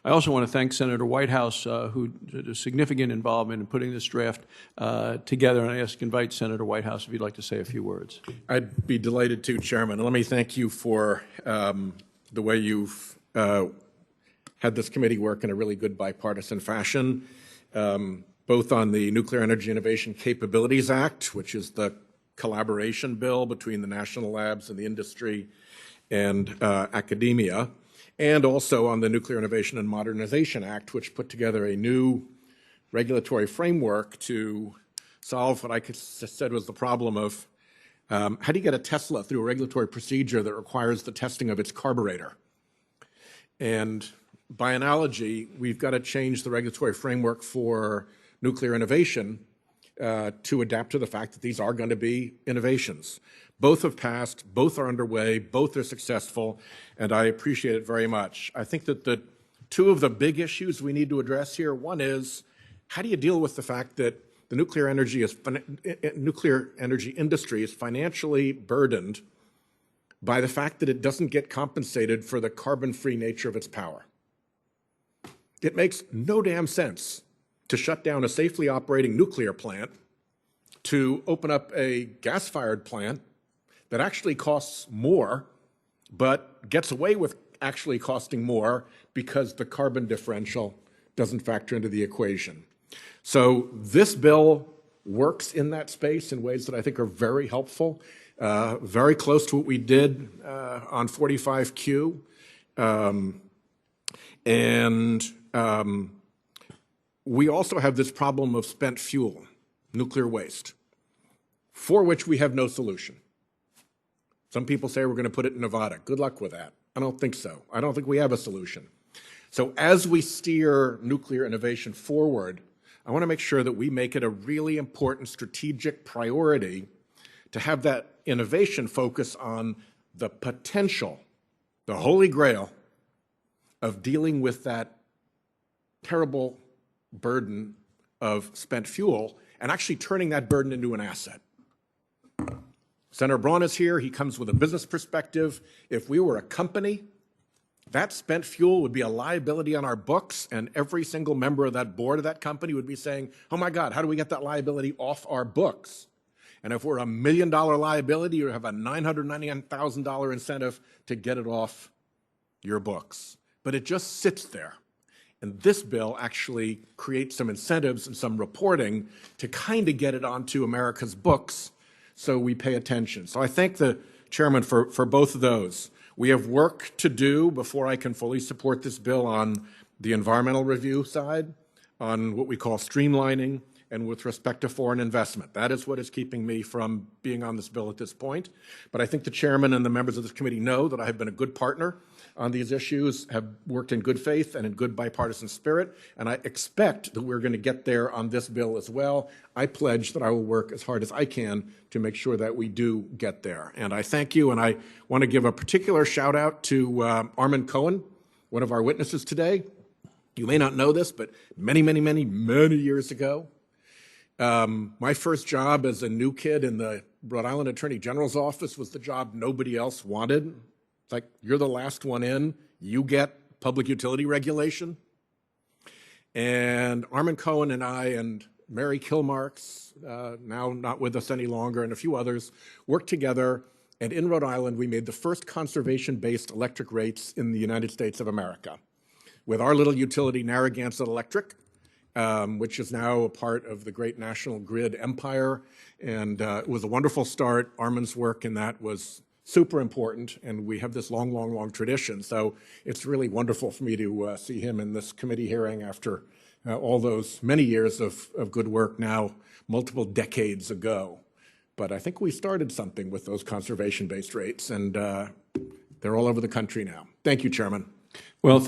I also want to thank Senator Whitehouse, who had a significant involvement in putting this draft together, and I invite Senator Whitehouse if you'd like to say a few words. I'd be delighted to, Chairman. Let me thank you for the way you've had this committee work in a really good bipartisan fashion, both on the Nuclear Energy Innovation Capabilities Act, which is the collaboration bill between the national labs and the industry and academia, and also on the Nuclear Innovation and Modernization Act, which put together a new regulatory framework to solve what I said was the problem of how do you get a Tesla through a regulatory procedure that requires the testing of its carburetor? And by analogy, we've got to change the regulatory framework for nuclear innovation to adapt to the fact that these are going to be innovations. Both have passed, both are underway, both are successful, and I appreciate it very much. I think that the two of the big issues we need to address here, one is how do you deal with the fact that the nuclear energy industry is financially burdened by the fact that it doesn't get compensated for the carbon-free nature of its power. It makes no damn sense to shut down a safely operating nuclear plant to open up a gas-fired plant that actually costs more, but gets away with actually costing more because the carbon differential doesn't factor into the equation. So this bill works in that space in ways that I think are very helpful, very close to what we did on 45Q. We also have this problem of spent fuel, nuclear waste, for which we have no solution. Some people say we're going to put it in Nevada. Good luck with that. I don't think so. I don't think we have a solution. So as we steer nuclear innovation forward, I want to make sure that we make it a really important strategic priority to have that innovation focus on the potential, the holy grail of dealing with that terrible burden of spent fuel and actually turning that burden into an asset. Senator Braun is here. He comes with a business perspective. If we were a company, that spent fuel would be a liability on our books, and every single member of that board of that company would be saying, oh my God, how do we get that liability off our books? And if we're $1 million liability, you have a $999,000 incentive to get it off your books. But it just sits there. And this bill actually creates some incentives and some reporting to kind of get it onto America's books so we pay attention. So I thank the chairman for both of those. We have work to do before I can fully support this bill on the environmental review side, on what we call streamlining, and with respect to foreign investment. That is what is keeping me from being on this bill at this point. But I think the chairman and the members of this committee know that I have been a good partner on these issues, have worked in good faith and in good bipartisan spirit, and I expect that we're going to get there on this bill as well. I pledge that I will work as hard as I can to make sure that we do get there. And I thank you, and I want to give a particular shout out to Armin Cohen, one of our witnesses today. You may not know this, but many years ago, my first job as a new kid in the Rhode Island Attorney General's office was the job nobody else wanted. It's like, you're the last one in, you get public utility regulation. And Armin Cohen and I and Mary Kilmarks, now not with us any longer, and a few others, worked together, and in Rhode Island we made the first conservation-based electric rates in the United States of America. With our little utility, Narragansett Electric, which is now a part of the great National Grid empire, and it was a wonderful start. Armin's work in that was super important, and we have this long tradition. So it's really wonderful for me to see him in this committee hearing after all those many years of good work now, multiple decades ago. But I think we started something with those conservation-based rates, and they're all over the country now. Thank you, Chairman. Well,